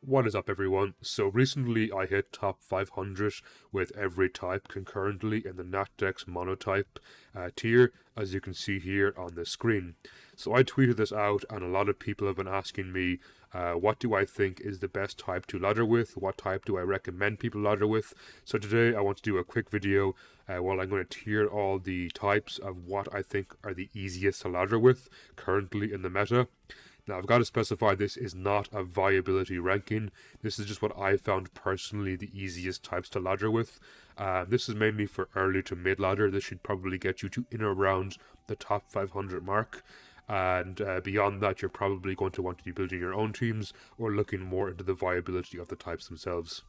What is up, everyone? So recently I hit top 500 with every type concurrently in the Natdex Monotype tier, as you can see here on the screen. So I tweeted this out, and a lot of people have been asking me, what do I think is the best type to ladder with? What type do I recommend people ladder with? So today I want to do a quick video while I'm going to tier all the types of what I think are the easiest to ladder with currently in the meta. Now, I've got to specify this is not a viability ranking. This is just what I found personally the easiest types to ladder with. This is mainly for early to mid ladder. This should probably get you to in or around the top 500 mark. And beyond that, you're probably going to want to be building your own teams or looking more into the viability of the types themselves.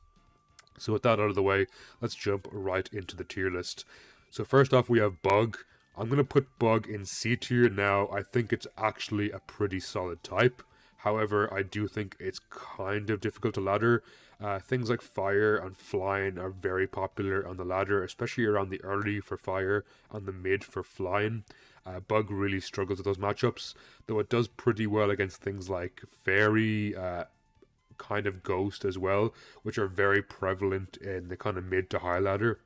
So with that out of the way, let's jump right into the tier list. So first off, we have Bug. I'm going to put Bug in C tier now. I think it's actually a pretty solid type. However, I do think it's kind of difficult to ladder. Things like Fire and Flying are very popular on the ladder, especially around the early for Fire and the mid for Flying. Bug really struggles with those matchups, though it does pretty well against things like Fairy, kind of Ghost as well, which are very prevalent in the kind of mid to high ladder.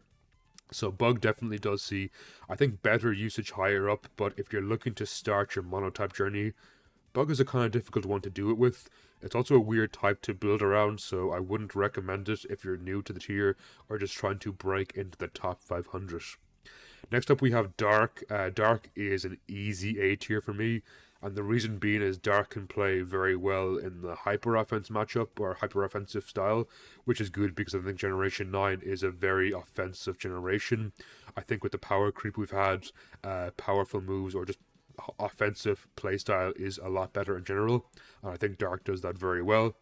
So Bug definitely does see, I think, better usage higher up, but if you're looking to start your monotype journey, Bug is a kind of difficult one to do it with. It's also a weird type to build around, so I wouldn't recommend it if you're new to the tier or just trying to break into the top 500. Next up we have Dark. Dark is an easy A tier for me, and the reason being is Dark can play very well in the hyper offense matchup or hyper offensive style, which is good because I think Generation 9 is a very offensive generation. I think with the power creep we've had, powerful moves or just offensive playstyle is a lot better in general, and I think Dark does that very well.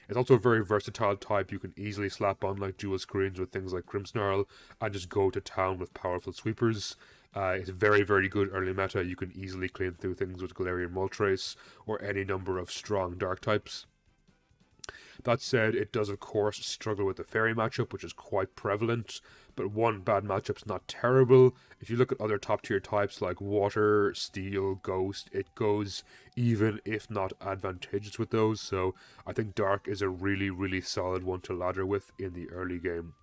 It's also a very versatile type. You can easily slap on like dual screens with things like Grimmsnarl and just go to town with powerful sweepers. It's very, very good early meta. You can easily clean through things with Galarian Moltres or any number of strong dark types. That said, it does of course struggle with the Fairy matchup, which is quite prevalent, but one bad matchup's not terrible. If you look at other top tier types like Water, Steel, Ghost, it goes even if not advantageous with those, so I think Dark is a really, really solid one to ladder with in the early game.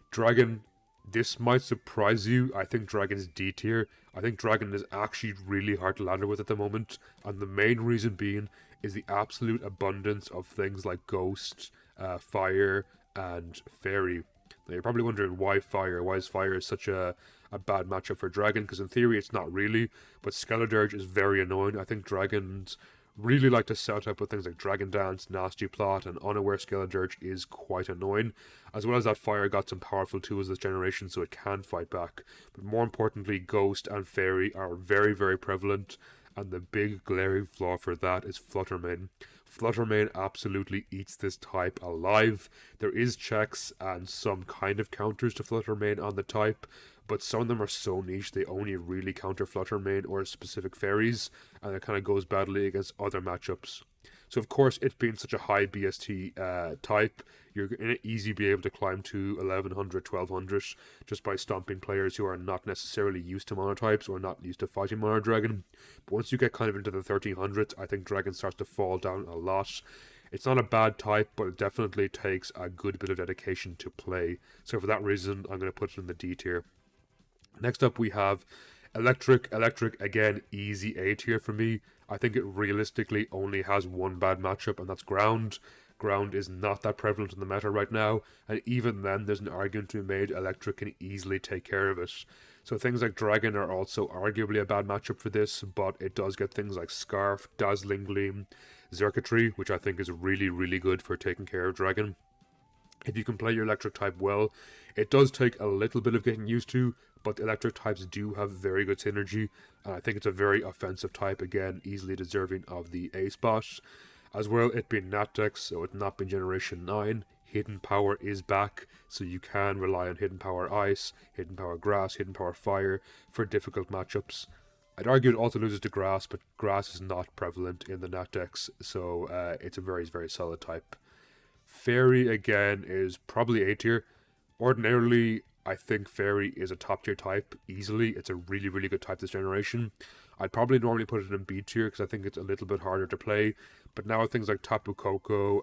Dragon, this might surprise you. I think Dragon's D tier. I think Dragon is actually really hard to ladder with at the moment, and the main reason being is the absolute abundance of things like Ghost, Fire, and Fairy. Now you're probably wondering why Fire? Why is Fire such a bad matchup for Dragon? Because in theory it's not really, but Skeledirge is very annoying. I think Dragons really like to set up with things like Dragon Dance, Nasty Plot, and Unaware Skeledirge is quite annoying. As well as that, Fire got some powerful tools this generation, so it can fight back. But more importantly, Ghost and Fairy are very, very prevalent, and the big glaring flaw for that is Fluttermane. Fluttermane absolutely eats this type alive. There is checks and some kind of counters to Fluttermane on the type, but some of them are so niche they only really counter Fluttermane or specific fairies, and it kind of goes badly against other matchups. So of course, it being such a high BST type, you're going to easily be able to climb to 1100, 1200 just by stomping players who are not necessarily used to monotypes or not used to fighting Mono Dragon. But once you get kind of into the 1300s, I think Dragon starts to fall down a lot. It's not a bad type, but it definitely takes a good bit of dedication to play. So for that reason, I'm going to put it in the D tier. Next up we have Electric. Electric, again, easy A tier for me. I think it realistically only has one bad matchup, and that's Ground. Ground is not that prevalent in the meta right now, and even then there's an argument to be made Electric can easily take care of it. So things like Dragon are also arguably a bad matchup for this, but it does get things like Scarf, Dazzling Gleam, Circuitry, which I think is really, really good for taking care of Dragon. If you can play your electric type well, it does take a little bit of getting used to, but the electric types do have very good synergy, and I think it's a very offensive type, again, easily deserving of the A spot. As well, it being Natdex, so it's not been Generation 9, Hidden Power is back, so you can rely on Hidden Power Ice, Hidden Power Grass, Hidden Power Fire for difficult matchups. I'd argue it also loses to Grass, but Grass is not prevalent in the Natdex, so it's a very, very solid type. Fairy, again, is probably A tier. Ordinarily, I think Fairy is a top tier type easily. It's a really, really good type this generation. I'd probably normally put it in B tier because I think it's a little bit harder to play, But now things like Tapu Koko,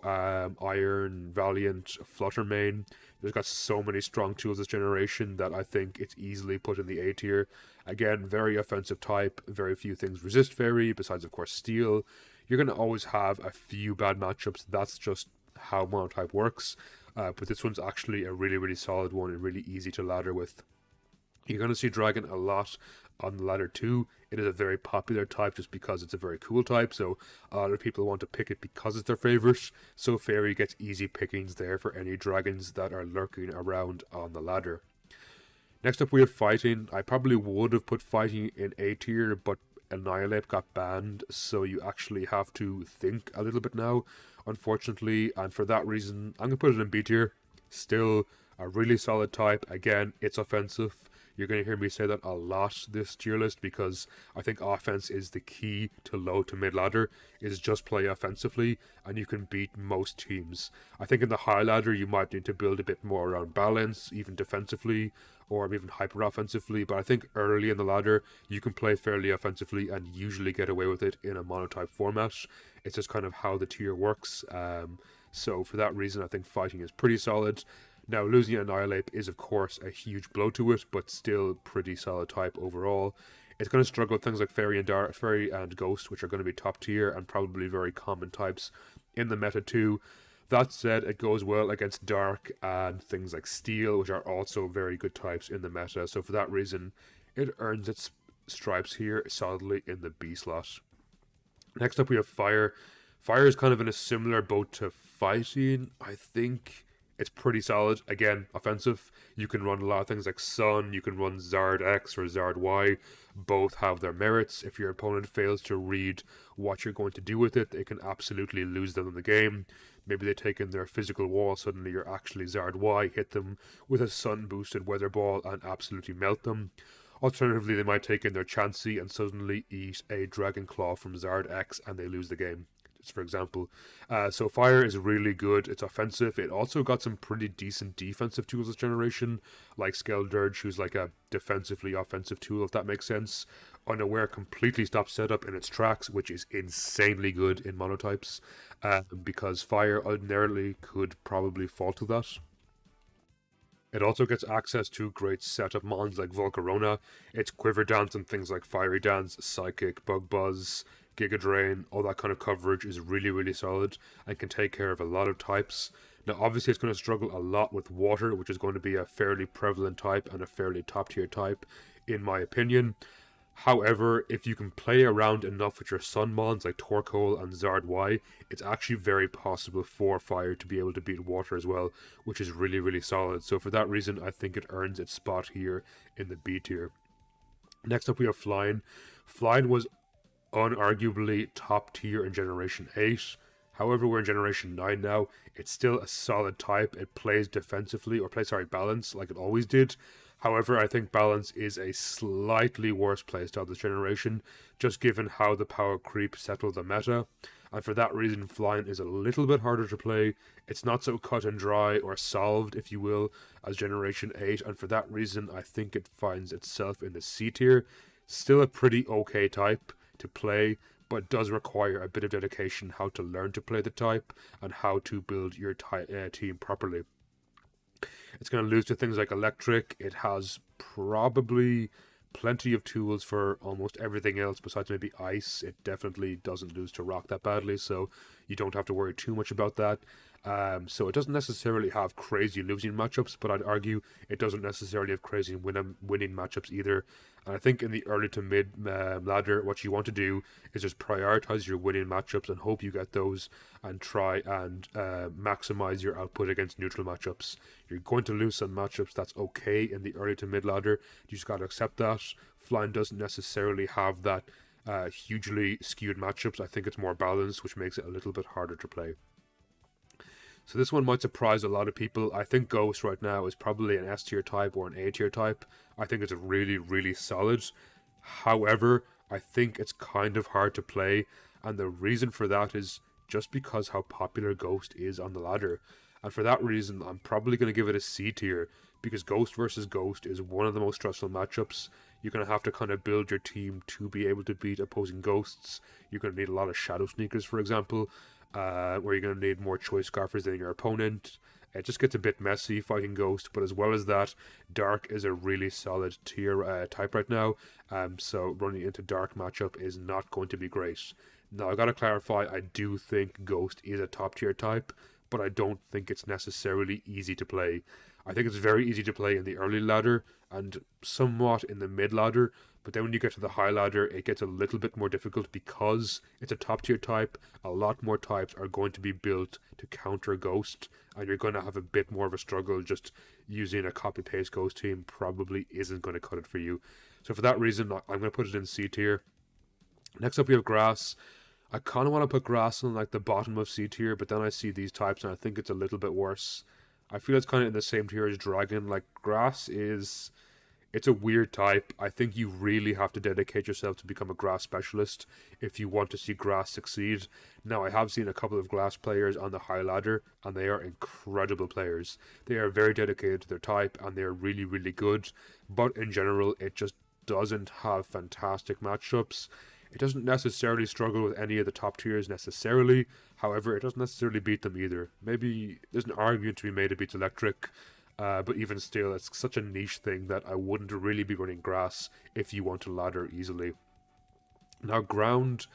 Iron, Valiant, Fluttermane, there's got so many strong tools this generation that I think it's easily put in the A tier. Again, very offensive type, very few things resist Fairy, besides of course Steel. You're going to always have a few bad matchups, that's just how Monotype works. But this one's actually a really, really solid one and really easy to ladder with. You're going to see Dragon a lot on the ladder too. It is a very popular type just because it's a very cool type, so a lot of people want to pick it because it's their favorite. So Fairy gets easy pickings there for any dragons that are lurking around on the ladder. Next up we have Fighting. I probably would have put Fighting in A tier, but Annihilate got banned, so you actually have to think a little bit now, unfortunately, and for that reason I'm going to put it in B tier. Still a really solid type. Again, it's offensive. You're going to hear me say that a lot this tier list because I think offense is the key to low to mid ladder, is just play offensively and you can beat most teams. I think in the high ladder you might need to build a bit more around balance, even defensively or even hyper offensively, but I think early in the ladder you can play fairly offensively and usually get away with it in a monotype format. It's just kind of how the tier works. So for that reason I think Fighting is pretty solid. Now, losing Annihilate is, of course, a huge blow to it, but still pretty solid type overall. It's going to struggle with things like Fairy and Ghost, which are going to be top tier and probably very common types in the meta too. That said, it goes well against Dark and things like Steel, which are also very good types in the meta. So for that reason, it earns its stripes here solidly in the B slot. Next up, we have Fire. Fire is kind of in a similar boat to Fighting, I think. It's pretty solid. Again, offensive. You can run a lot of things like Sun, you can run Zard X or Zard Y. Both have their merits. If your opponent fails to read what you're going to do with it, they can absolutely lose them in the game. Maybe they take in their physical wall, suddenly you're actually Zard Y, hit them with a Sun boosted Weather Ball and absolutely melt them. Alternatively, they might take in their Chansey and suddenly eat a Dragon Claw from Zard X and they lose the game, for example. So Fire is really good. It's offensive. It also got some pretty decent defensive tools this generation, like Skeldurge, who's like a defensively offensive tool, if that makes sense. Unaware completely stops setup in its tracks, which is insanely good in monotypes, because Fire ordinarily could probably fall to that. It also gets access to great setup mons like Volcarona. Its Quiver Dance and things like Fiery Dance, Psychic, Bug Buzz, Giga Drain, all that kind of coverage is really, really solid and can take care of a lot of types. Now, obviously, it's going to struggle a lot with Water, which is going to be a fairly prevalent type and a fairly top tier type, in my opinion. However, if you can play around enough with your Sun mons like Torkoal and Zard Y, it's actually very possible for Fire to be able to beat Water as well, which is really, really solid. So for that reason, I think it earns its spot here in the B tier. Next up, we have Flying. Flying was unarguably top tier in Generation 8. However, we're in Generation 9 now. It's still a solid type. It plays defensively, or plays, balance, like it always did. However, I think Balance is a slightly worse playstyle this generation, just given how the power creep settled the meta. And for that reason, Flying is a little bit harder to play. It's not so cut and dry, or solved, if you will, as Generation 8. And for that reason, I think it finds itself in the C tier. Still a pretty okay type to play, but does require a bit of dedication how to learn to play the type and how to build your team properly. It's going to lose to things like Electric. It has probably plenty of tools for almost everything else besides maybe Ice. It definitely doesn't lose to Rock that badly, so you don't have to worry too much about that. So it doesn't necessarily have crazy losing matchups, but I'd argue it doesn't necessarily have crazy winning matchups either. And I think in the early to mid ladder, what you want to do is just prioritize your winning matchups and hope you get those and try and maximize your output against neutral matchups. You're going to lose some matchups, that's okay in the early to mid ladder. You just got to accept that. Flying doesn't necessarily have that hugely skewed matchups. I think it's more balanced, which makes it a little bit harder to play. So this one might surprise a lot of people. I think Ghost right now is probably an S tier type or an A tier type. I think it's really, really solid. However, I think it's kind of hard to play, and the reason for that is just because how popular Ghost is on the ladder. And for that reason, I'm probably going to give it a C tier, because Ghost versus Ghost is one of the most stressful matchups. You're going to have to kind of build your team to be able to beat opposing Ghosts. You're going to need a lot of Shadow Sneakers, for example, where you're going to need more Choice Scarfers than your opponent. It just gets a bit messy fighting Ghost, but as well as that, Dark is a really solid tier type right now, so running into Dark matchup is not going to be great. Now, I gotta clarify, I do think Ghost is a top tier type, but I don't think it's necessarily easy to play. I think it's very easy to play in the early ladder and somewhat in the mid ladder, but then when you get to the high ladder, it gets a little bit more difficult because it's a top tier type. A lot more types are going to be built to counter Ghost, and you're going to have a bit more of a struggle. Just using a copy paste Ghost team probably isn't going to cut it for you. So for that reason, I'm going to put it in C tier. Next up, we have Grass. I kind of want to put Grass on like the bottom of C tier, but then I see these types and I think it's a little bit worse. I feel it's kind of in the same tier as Dragon. Like, Grass is, it's a weird type. I think you really have to dedicate yourself to become a Grass specialist if you want to see Grass succeed. Now, I have seen a couple of Grass players on the high ladder, and they are incredible players. They are very dedicated to their type, and they are really, really good. But in general, it just doesn't have fantastic matchups. It doesn't necessarily struggle with any of the top tiers necessarily. However, it doesn't necessarily beat them either. Maybe there's an argument to be made it beats Electric, but even still, it's such a niche thing that I wouldn't really be running Grass if you want to ladder easily. Now, Ground,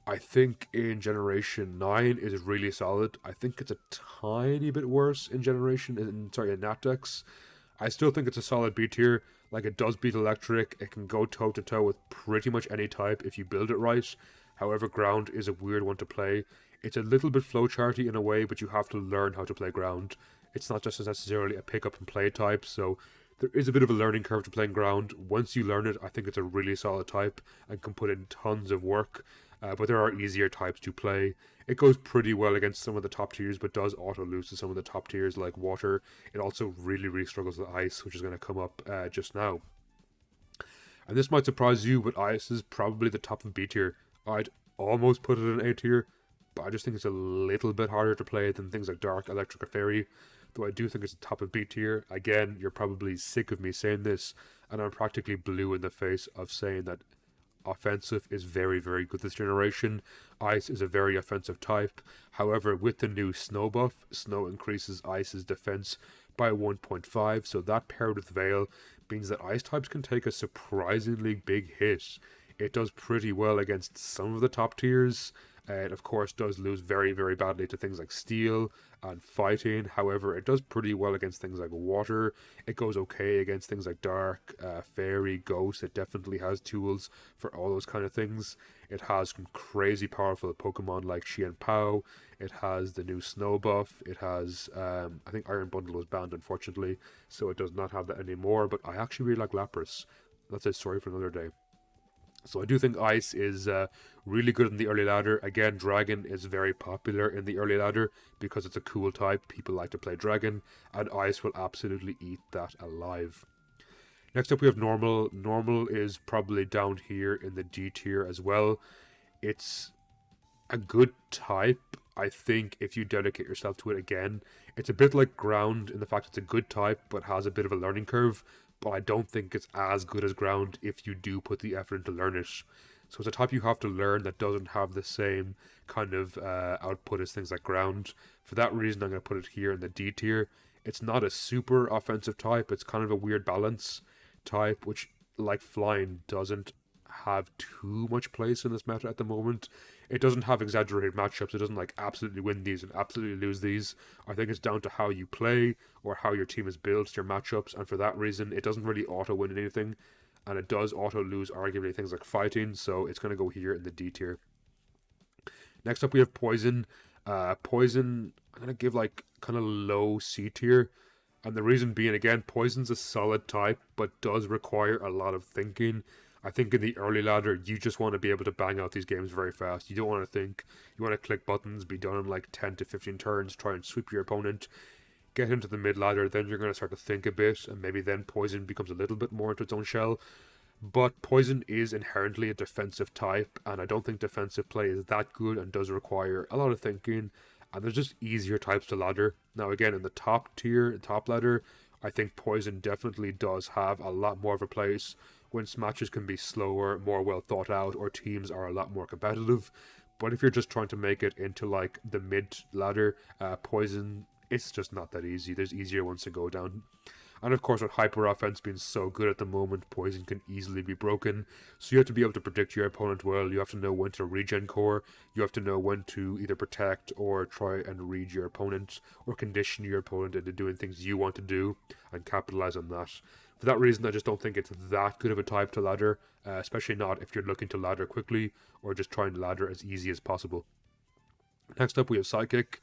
I think in Generation 9 is really solid. I think it's a tiny bit worse in in Natdex. I still think it's a solid B tier. Like, it does beat Electric. It can go toe to toe with pretty much any type if you build it right. However, Ground is a weird one to play. It's a little bit flowcharty in a way, but you have to learn how to play Ground. It's not just necessarily a pick up and play type, so there is a bit of a learning curve to playing Ground. Once you learn it, I think it's a really solid type and can put in tons of work. But there are easier types to play. It goes pretty well against some of the top tiers, but does auto lose to some of the top tiers like Water. It also really, really struggles with Ice, which is going to come up just now. And this might surprise you, but Ice is probably the top of B tier. I'd almost put it in A tier, but I just think it's a little bit harder to play than things like Dark, Electric, or Fairy. Though I do think it's the top of B tier. Again, you're probably sick of me saying this, and I'm practically blue in the face of saying that offensive is very, very good this generation. Ice is a very offensive type. However, with the new Snow buff, Snow increases Ice's defense by 1.5, so that paired with Veil means that Ice types can take a surprisingly big hit. It does pretty well against some of the top tiers. It, of course, does lose very, very badly to things like Steel and Fighting. However, it does pretty well against things like Water. It goes okay against things like Dark, Fairy, Ghost. It definitely has tools for all those kind of things. It has some crazy powerful Pokemon like Xian Pao. It has the new Snow buff. It has, I think Iron Bundle was banned, unfortunately, so it does not have that anymore. But I actually really like Lapras. That's a story for another day. So I do think Ice is really good in the early ladder. Again, Dragon is very popular in the early ladder because it's a cool type. People like to play Dragon, and Ice will absolutely eat that alive. Next up, we have Normal. Normal is probably down here in the D tier as well. It's a good type. I think if you dedicate yourself to it again, it's a bit like Ground in the fact it's a good type but has a bit of a learning curve. But I don't think it's as good as Ground if you do put the effort in to learn it. So it's a type you have to learn that doesn't have the same kind of output as things like Ground. For that reason, I'm going to put it here in the D tier. It's not a super offensive type. It's kind of a weird balance type, which, like Flying, doesn't have too much place in this meta at the moment. It doesn't have exaggerated matchups. It doesn't like absolutely win these and absolutely lose these. I think it's down to how you play or how your team is built, your matchups, and for that reason, it doesn't really auto win anything, and it does auto lose arguably things like Fighting. So it's going to go here in the D tier. Next up, we have Poison. Poison, I'm going to give like kind of low C tier. And the reason being, again, Poison's a solid type, but does require a lot of thinking. I think in the early ladder, you just want to be able to bang out these games very fast. You don't want to think. You want to click buttons, be done in like 10 to 15 turns, try and sweep your opponent. Get into the mid ladder, then you're going to start to think a bit, and maybe then Poison becomes a little bit more into its own shell. But Poison is inherently a defensive type, and I don't think defensive play is that good and does require a lot of thinking. and there's just easier types to ladder. Now again, in the top tier, top ladder, I think Poison definitely does have a lot more of a place when matches can be slower, more well thought out, or teams are a lot more competitive. But if you're just trying to make it into like the mid ladder, Poison, it's just not that easy. There's easier ones to go down. And of course, with hyper offense being so good at the moment, Poison can easily be broken. So you have to be able to predict your opponent well. You have to know when to regen core. You have to know when to either protect or try and read your opponent or condition your opponent into doing things you want to do and capitalize on that. For that reason, I just don't think it's that good of a type to ladder, especially not if you're looking to ladder quickly or just trying to ladder as easy as possible. Next up, we have Psychic.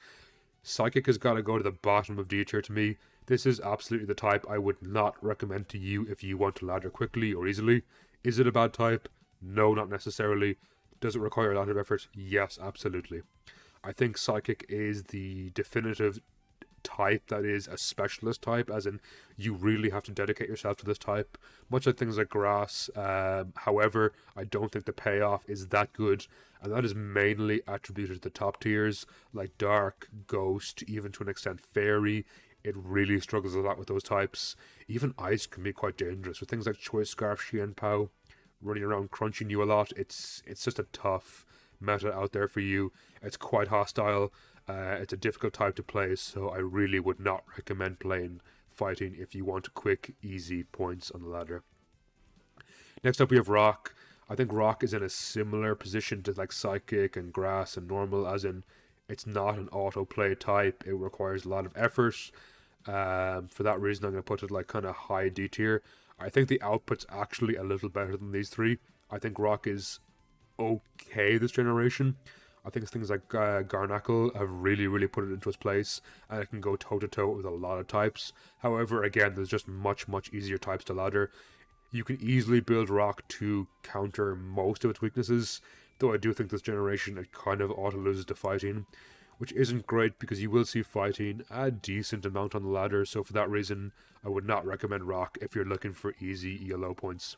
Psychic has got to go to the bottom of D tier to me. This is absolutely the type I would not recommend to you if you want to ladder quickly or easily. Is it a bad type? No, not necessarily. Does it require a lot of effort? Yes, absolutely. I think Psychic is the definitive type that is a specialist type, as in you really have to dedicate yourself to this type, much like things like Grass. However, I don't think the payoff is that good, and that is mainly attributed to the top tiers like Dark, Ghost, even to an extent Fairy. It really struggles a lot with those types. Even Ice can be quite dangerous with things like Choice Scarf, Xian Pao running around crunching you a lot. It's just a tough meta out there for you. It's quite hostile. It's a difficult type to play, so I really would not recommend playing fighting if you want quick, easy points on the ladder. Next up we have Rock. I think Rock is in a similar position to like Psychic and Grass and Normal, as in it's not an auto play type. It requires a lot of effort. For that reason, I'm going to put it like kind of high D tier. I think the output's actually a little better than these three. I think Rock is okay this generation. I think things like Garnackle have really put it into its place, and it can go toe-to-toe with a lot of types. However, again, there's just much easier types to ladder. You can easily build Rock to counter most of its weaknesses, though I do think this generation it kind of auto-loses to Fighting, which isn't great because you will see Fighting a decent amount on the ladder, so for that reason, I would not recommend Rock if you're looking for easy ELO points.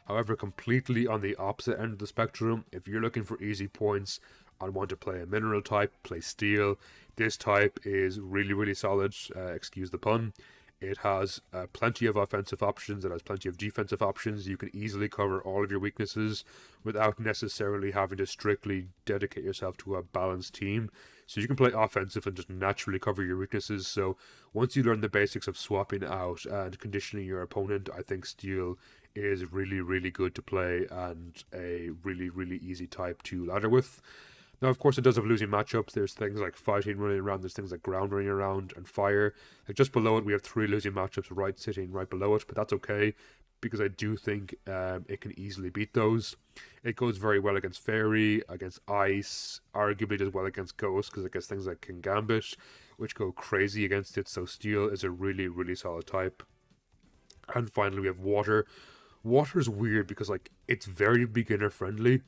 However, completely on the opposite end of the spectrum, if you're looking for easy points and want to play a mineral type, play Steel, this type is really solid, excuse the pun. It has plenty of offensive options, it has plenty of defensive options. You can easily cover all of your weaknesses without necessarily having to strictly dedicate yourself to a balanced team. So you can play offensive and just naturally cover your weaknesses. So once you learn the basics of swapping out and conditioning your opponent, I think Steel is really good to play and a really easy type to ladder with. Now, of course, it does have losing matchups. There's things like Fighting running around, there's things like Ground running around, and Fire. Like just below it, we have 3 losing matchups sitting right below it, but that's okay, because I do think it can easily beat those. It goes very well against Fairy, against Ice, arguably does well against Ghost, because it gets things like King Gambit, which go crazy against it, so Steel is a really solid type. And finally, we have Water. Water is weird because, like, it's very beginner friendly,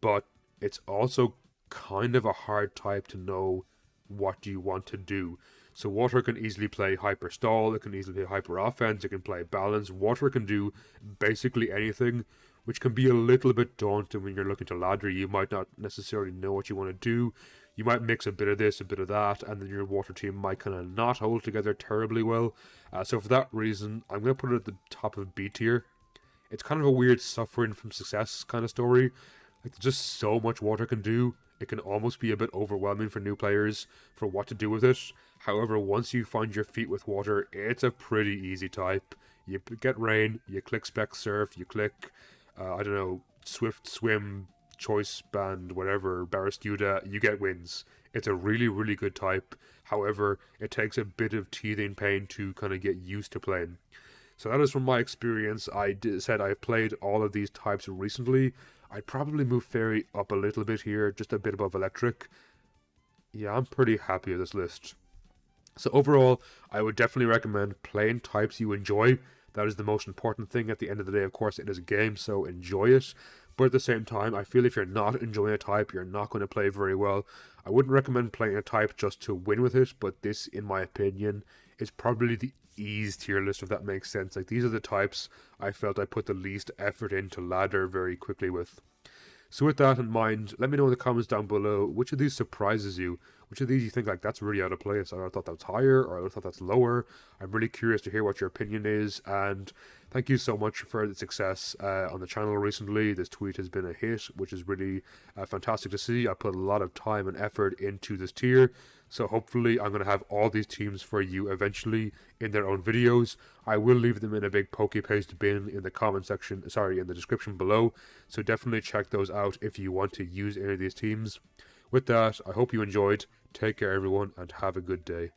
but it's also kind of a hard type to know what you want to do. So Water can easily play hyper stall, it can easily play hyper offense, it can play balance. Water can do basically anything, which can be a little bit daunting when you're looking to ladder. You might not necessarily know what you want to do. You might mix a bit of this, a bit of that, and then your Water team might kind of not hold together terribly well. So for that reason, I'm going to put it at the top of B tier. It's kind of a weird suffering from success kind of story. Like, there's just so much Water can do. It can almost be a bit overwhelming for new players for what to do with it. However, once you find your feet with Water, it's a pretty easy type. You get Rain, you click Spec Surf, you click, I don't know, Swift Swim, Choice Band, whatever, Barraskewda, you get wins. It's a really good type. However, it takes a bit of teething pain to kind of get used to playing. So that is from my experience. Said I've played all of these types recently. I'd probably move Fairy up a little bit here, just a bit above Electric. Yeah, I'm pretty happy with this list. So overall, I would definitely recommend playing types you enjoy. That is the most important thing. At the end of the day, of course, it is a game, so enjoy it. But at the same time, I feel if you're not enjoying a type, you're not going to play very well. I wouldn't recommend playing a type just to win with it, but this, in my opinion, is probably the ease tier list, if that makes sense. Like, these are the types I felt I put the least effort into ladder very quickly with. So with that in mind, let me know in the comments down below which of these surprises you. Which of these you think like that's really out of place? I thought that's higher, or I thought that's lower. I'm really curious to hear what your opinion is, and thank you so much for the success on the channel recently. This tweet has been a hit, which is really fantastic to see. I put a lot of time and effort into this tier, so hopefully I'm going to have all these teams for you eventually in their own videos. I will leave them in a big PokePaste bin in the comment section, in the description below, so definitely check those out if you want to use any of these teams. With that, I hope you enjoyed. Take care everyone, and have a good day.